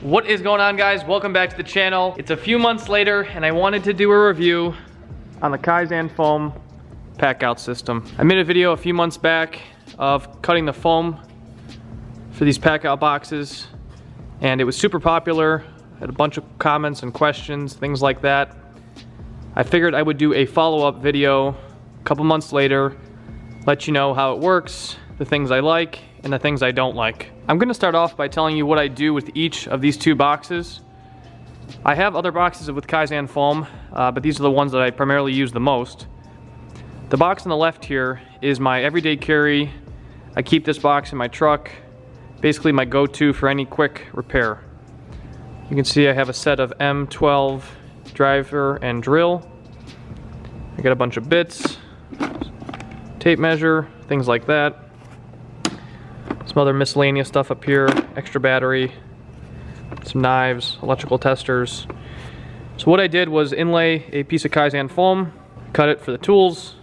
What is going on, guys? Welcome back to the channel. It's a few months later and I wanted to do a review on the Kaizen Foam Packout system. I made a video a few months back of cutting the foam for these Packout boxes and it was super popular. I had a bunch of comments and questions, things like that. I figured I would do a follow-up video a couple months later, let you know how it works, the things I like and the things I don't like. I'm gonna start off by telling you what I do with each of these two boxes. I have other boxes with Kaizen Foam, but these are the ones that I primarily use the most. The box on the left here is my everyday carry. I keep this box in my truck, basically my go-to for any quick repair. You can see I have a set of M12 driver and drill. I got a bunch of bits, tape measure, things like that. Some other miscellaneous stuff up here, extra battery, some knives, electrical testers. So what I did was inlay a piece of Kaizen foam, cut it for the tools.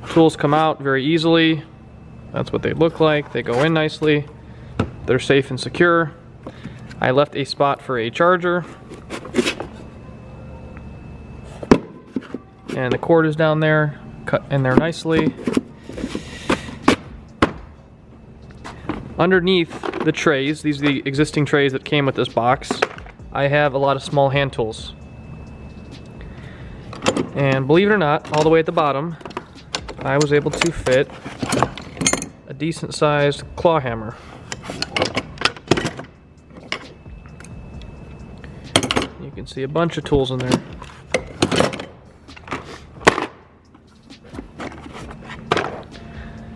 Tools come out very easily. That's what they look like. They go in nicely. They're safe and secure. I left a spot for a charger. And the cord is down there, cut in there nicely. Underneath the trays, these are the existing trays that came with this box, I have a lot of small hand tools. And believe it or not, all the way at the bottom, I was able to fit a decent sized claw hammer. You can see a bunch of tools in there.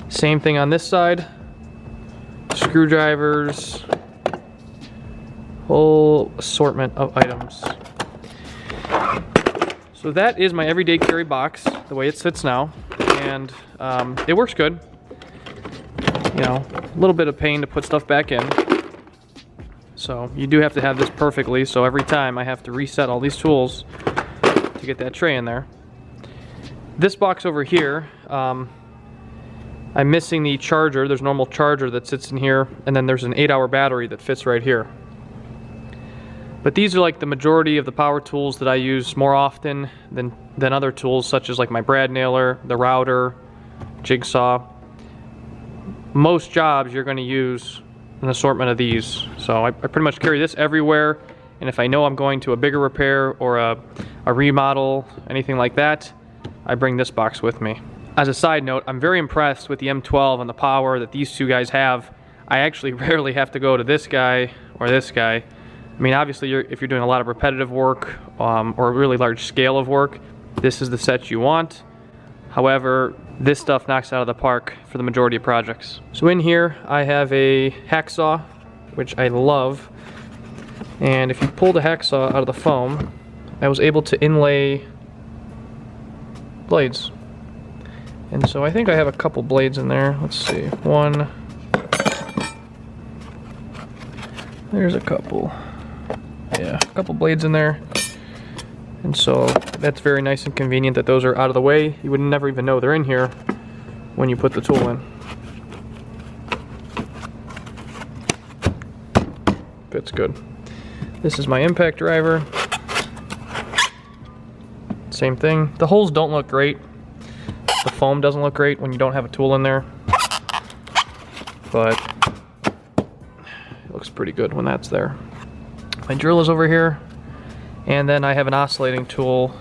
Same thing on this side. Screwdrivers, whole assortment of items. So that is my everyday carry box, the way it sits now, and it works good. You know, a little bit of pain to put stuff back in. So you do have to have this perfectly, so every time I have to reset all these tools to get that tray in there. This box over here, I'm missing the charger. There's a normal charger that sits in here, and then there's an 8-hour battery that fits right here. But these are like the majority of the power tools that I use more often than other tools, such as like my brad nailer, the router, jigsaw. Most jobs you're going to use an assortment of these. So I pretty much carry this everywhere, and if I know I'm going to a bigger repair or a remodel, anything like that, I bring this box with me. As a side note, I'm very impressed with the M12 and the power that these two guys have. I actually rarely have to go to this guy or this guy. I mean, obviously, if you're doing a lot of repetitive work or a really large scale of work, this is the set you want. However, this stuff knocks it out of the park for the majority of projects. So in here, I have a hacksaw, which I love. And if you pull the hacksaw out of the foam, I was able to inlay blades. And so I think I have a couple blades in there. Let's see, one. There's a couple. Yeah, a couple blades in there. And so that's very nice and convenient that those are out of the way. You would never even know they're in here when you put the tool in. Fits good. This is my impact driver. Same thing. The holes don't look great. The foam doesn't look great when you don't have a tool in there, but it looks pretty good when that's there. My drill is over here, and then I have an oscillating tool,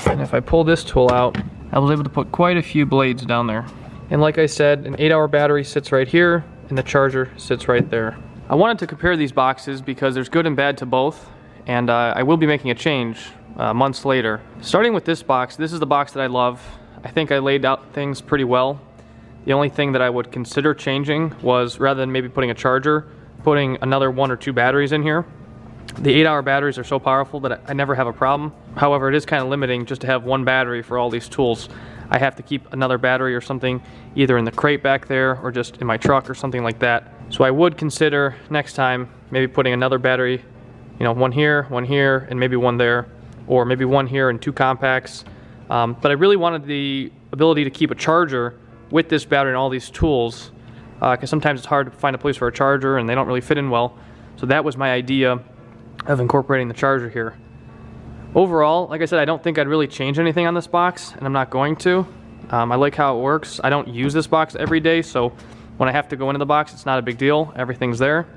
and if I pull this tool out, I was able to put quite a few blades down there. And like I said, an 8-hour battery sits right here, and the charger sits right there. I wanted to compare these boxes because there's good and bad to both, and I will be making a change months later. Starting with this box, this is the box that I love. I think I laid out things pretty well. The only thing that I would consider changing was, rather than maybe putting a charger, putting another 1 or 2 batteries in here. The 8-hour batteries are so powerful that I never have a problem. However, it is kind of limiting just to have one battery for all these tools. I have to keep another battery or something either in the crate back there or just in my truck or something like that. So I would consider next time maybe putting another battery, you know, one here, and maybe one there, or maybe one here and 2 compacts. But I really wanted the ability to keep a charger with this battery and all these tools, because sometimes it's hard to find a place for a charger and they don't really fit in well. So that was my idea of incorporating the charger here. Overall, like I said, I don't think I'd really change anything on this box, and I'm not going to. I like how it works. I don't use this box every day, so when I have to go into the box, it's not a big deal. Everything's there.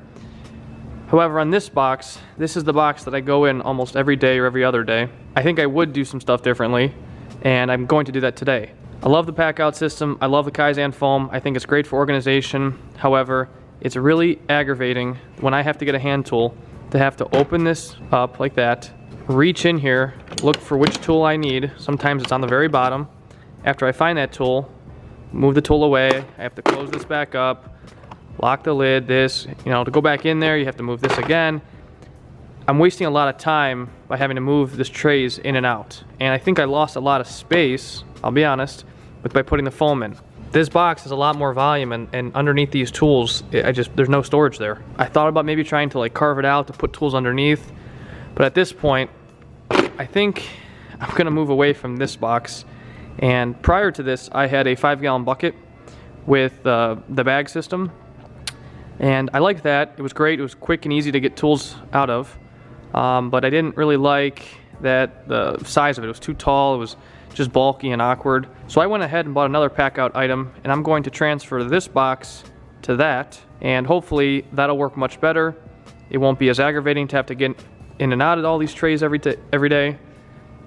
However, on this box, this is the box that I go in almost every day or every other day. I think I would do some stuff differently, and I'm going to do that today. I love the Packout system. I love the Kaizen Foam. I think it's great for organization. However, it's really aggravating when I have to get a hand tool to have to open this up like that, reach in here, look for which tool I need. Sometimes it's on the very bottom. After I find that tool, move the tool away. I have to close this back up, lock the lid, this, to go back in there, you have to move this again. I'm wasting a lot of time by having to move this trays in and out. And I think I lost a lot of space, I'll be honest, by putting the foam in. This box has a lot more volume, and underneath these tools, there's no storage there. I thought about maybe trying to carve it out to put tools underneath, but at this point, I think I'm gonna move away from this box. And prior to this, I had a 5-gallon bucket with the bag system, and I liked that. It was great. It was quick and easy to get tools out of, but I didn't really like that the size of it. It was too tall. It was just bulky and awkward. So I went ahead and bought another Packout item, and I'm going to transfer this box to that, and hopefully that'll work much better. It won't be as aggravating to have to get in and out of all these trays every day,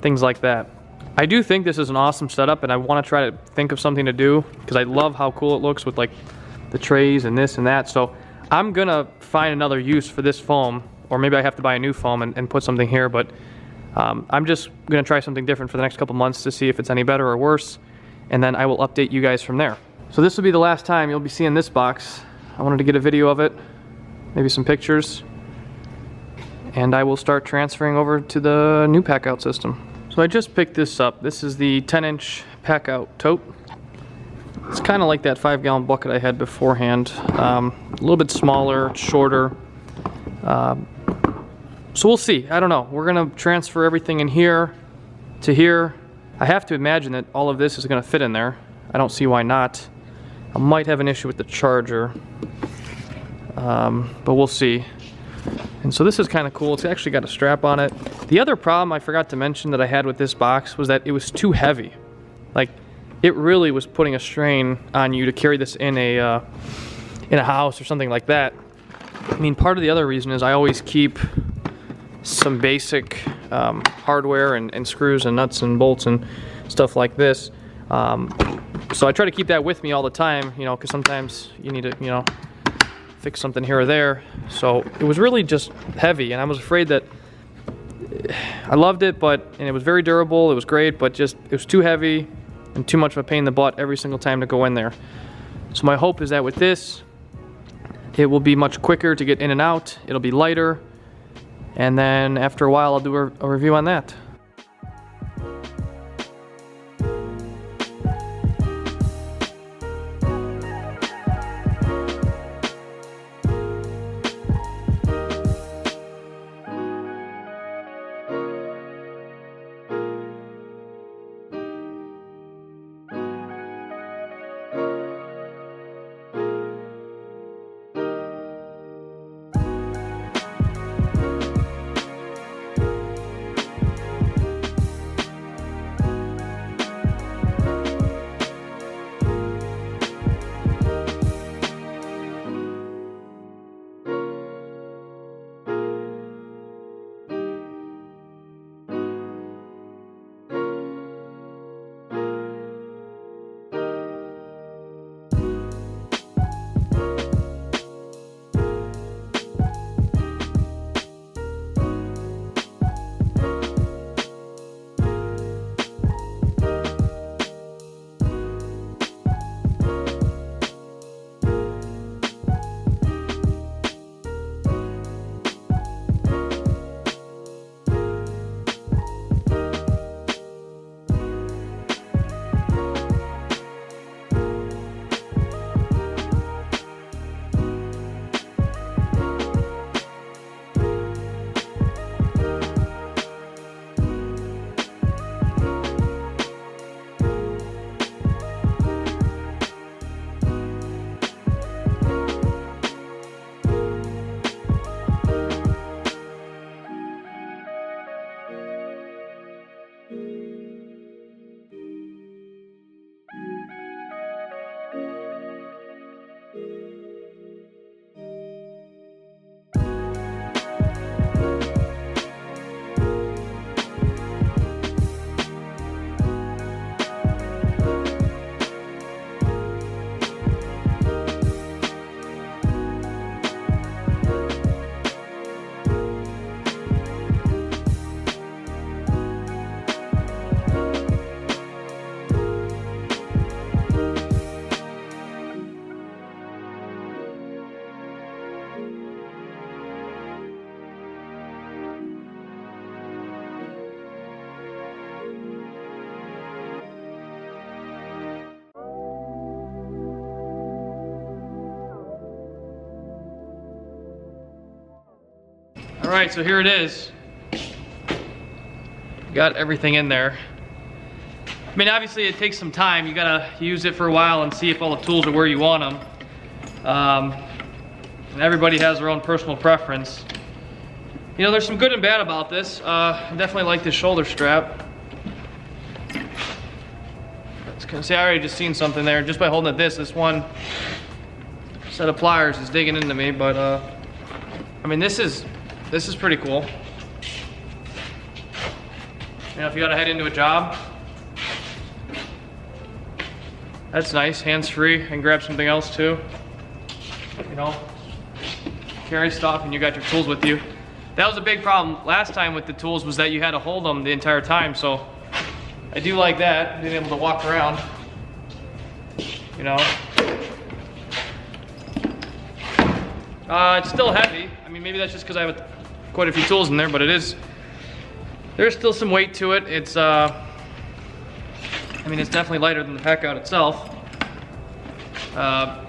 things like that. I do think this is an awesome setup, and I want to try to think of something to do because I love how cool it looks with the trays and this and that. So I'm gonna find another use for this foam, or maybe I have to buy a new foam and put something here, but I'm just gonna try something different for the next couple months to see if it's any better or worse, and then I will update you guys from there. So this will be the last time you'll be seeing this box. I wanted to get a video of it, maybe some pictures, and I will start transferring over to the new Packout system. So I just picked this up. This is the 10-inch Packout tote. It's kind of like that 5-gallon bucket I had beforehand. A little bit smaller, shorter. So we'll see. I don't know. We're gonna transfer everything in here to here. I have to imagine that all of this is gonna fit in there. I don't see why not. I might have an issue with the charger, but we'll see. And so this is kind of cool. It's actually got a strap on it. The other problem I forgot to mention that I had with this box was that it was too heavy. It really was putting a strain on you to carry this in a house or something like that. I mean, part of the other reason is I always keep some basic hardware and screws and nuts and bolts and stuff like this. So I try to keep that with me all the time, because sometimes you need to, fix something here or there. So it was really just heavy, and I was afraid that I loved it, and it was very durable. It was great, but it was too heavy and too much of a pain in the butt every single time to go in there. So my hope is that with this, it will be much quicker to get in and out. It'll be lighter, and then after a while, I'll do a review on that. All right, so here it is. Got everything in there. I mean, obviously it takes some time. You gotta use it for a while and see if all the tools are where you want them. And everybody has their own personal preference. You know, there's some good and bad about this. I definitely like this shoulder strap. See, I already just seen something there. Just by holding it this one set of pliers is digging into me, but I mean, this is pretty cool. You know, if you gotta head into a job, that's nice, hands-free, and grab something else too. You know, carry stuff and you got your tools with you. That was a big problem last time with the tools, was that you had to hold them the entire time, so I do like that, being able to walk around, you know. It's still heavy. I mean, maybe that's just because I have quite a few tools in there, but there's still some weight to it. It's, I mean, it's definitely lighter than the Packout itself. I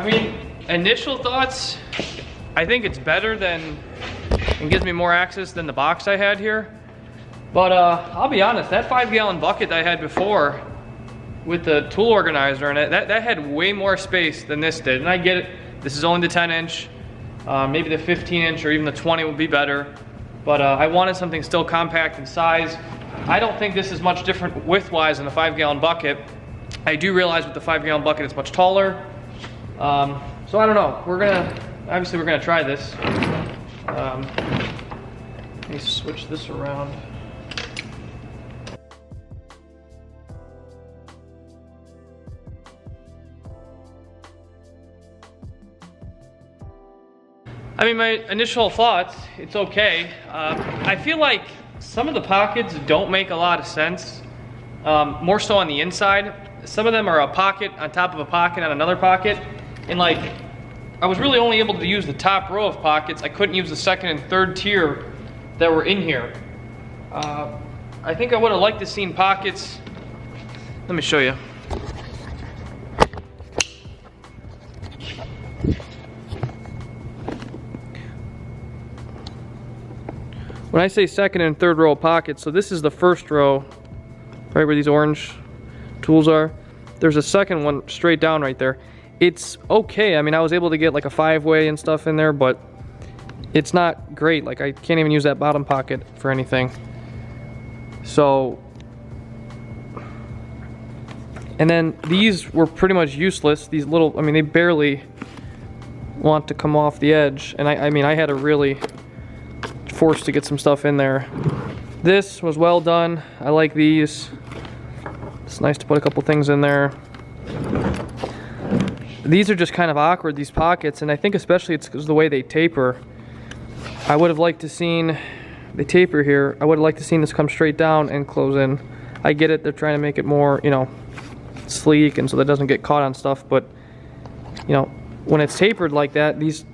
mean, initial thoughts, I think it's better than, and gives me more access than the box I had here. But I'll be honest, that 5-gallon bucket I had before with the tool organizer in it, that had way more space than this did. And I get it, this is only the 10-inch, maybe the 15-inch or even the 20 would be better. But I wanted something still compact in size. I don't think this is much different width-wise than the 5-gallon bucket. I do realize with the 5-gallon bucket it's much taller. So I don't know, obviously we're gonna try this. Let me switch this around. I mean, my initial thoughts, it's okay. I feel like some of the pockets don't make a lot of sense, more so on the inside. Some of them are a pocket on top of a pocket on another pocket. And like, I was really only able to use the top row of pockets. I couldn't use the second and third tier that were in here. I think I would have liked to seen pockets. Let me show you. When I say second and third row pockets, so this is the first row, right where these orange tools are. There's a second one straight down right there. It's okay. I mean, I was able to get like a 5-way and stuff in there, but it's not great. Like, I can't even use that bottom pocket for anything. So, and then these were pretty much useless. These little, I mean, they barely want to come off the edge. And I mean, I had to really forced to get some stuff in there. This was well done. I like these. It's nice to put a couple things in there. These are just kind of awkward, these pockets, and I think especially it's because the way they taper. I would have liked to seen the taper here. I would have liked to seen this come straight down and close in. I get it, they're trying to make it more, you know, sleek and so that it doesn't get caught on stuff, but you know, when it's tapered like that, these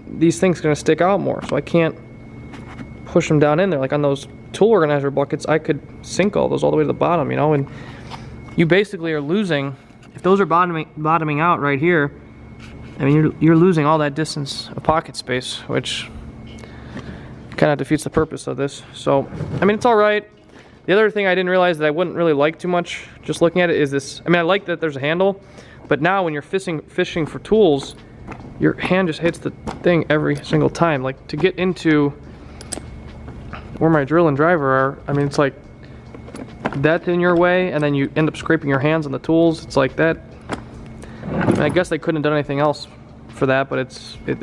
things are gonna stick out more, so I can't push them down in there. Like on those tool organizer buckets, I could sink all those all the way to the bottom, you know, and you basically are losing, if those are bottoming out right here, I mean, you're losing all that distance of pocket space, which kind of defeats the purpose of this. So, I mean, it's all right. The other thing I didn't realize that I wouldn't really like too much, just looking at it, is this. I mean, I like that there's a handle, but now when you're fishing for tools, your hand just hits the thing every single time. Like, to get into where my drill and driver are, I mean, it's like that's in your way, and then you end up scraping your hands on the tools. It's like that. I mean, I guess they couldn't have done anything else for that, but I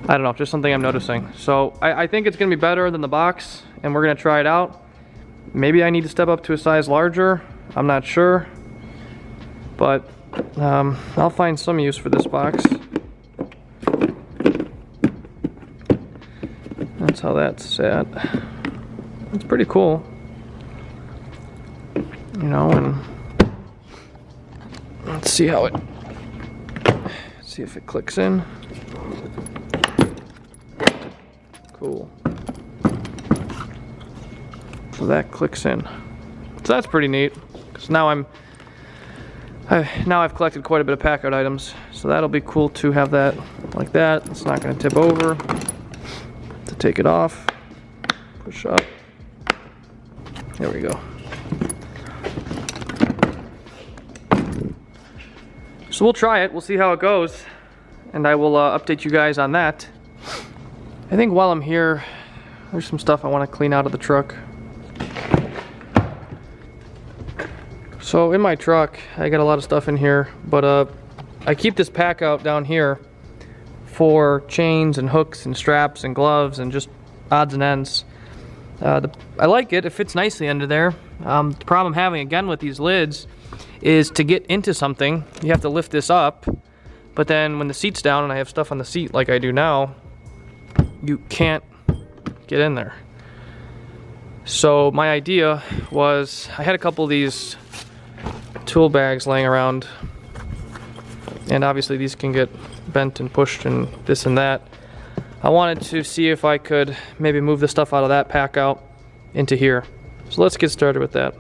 don't know, just something I'm noticing. So I think it's gonna be better than the box, and we're gonna try it out. Maybe I need to step up to a size larger. I'm not sure, but I'll find some use for this box. That's how that's set. It's pretty cool, you know. And let's see how see if it clicks in. Cool. So that clicks in. So that's pretty neat, because now Now I've collected quite a bit of Packout items, so that'll be cool to have that like that. It's not going to tip over. To take it off, push up. There we go. So we'll try it. We'll see how it goes, and I will update you guys on that. I think while I'm here, there's some stuff I want to clean out of the truck. So in my truck, I got a lot of stuff in here, but I keep this Packout down here for chains and hooks and straps and gloves and just odds and ends. I like it. It fits nicely under there. The problem I'm having again with these lids is to get into something, you have to lift this up, but then when the seat's down and I have stuff on the seat like I do now, you can't get in there. So my idea was, I had a couple of these tool bags laying around, and obviously these can get bent and pushed and this and that. I wanted to see if I could maybe move the stuff out of that Packout into here. So let's get started with that.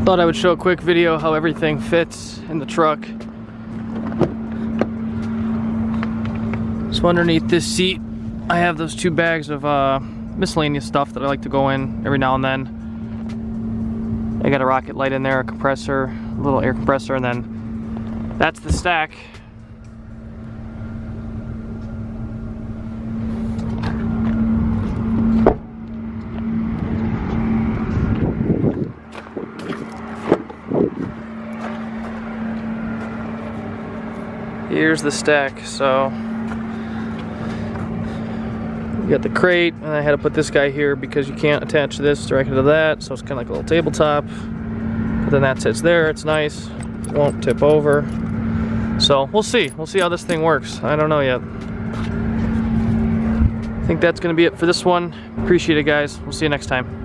Thought I would show a quick video how everything fits in the truck. So underneath this seat, I have those two bags of miscellaneous stuff that I like to go in every now and then. I got a rocket light in there, a compressor, a little air compressor, and then that's the stack. Here's the stack. So you got the crate, and I had to put this guy here because you can't attach this directly to that, so it's kind of like a little tabletop. But then that sits there. It's nice. It won't tip over. So we'll see. We'll see how this thing works. I don't know yet. I think that's going to be it for this one. Appreciate it, guys. We'll see you next time.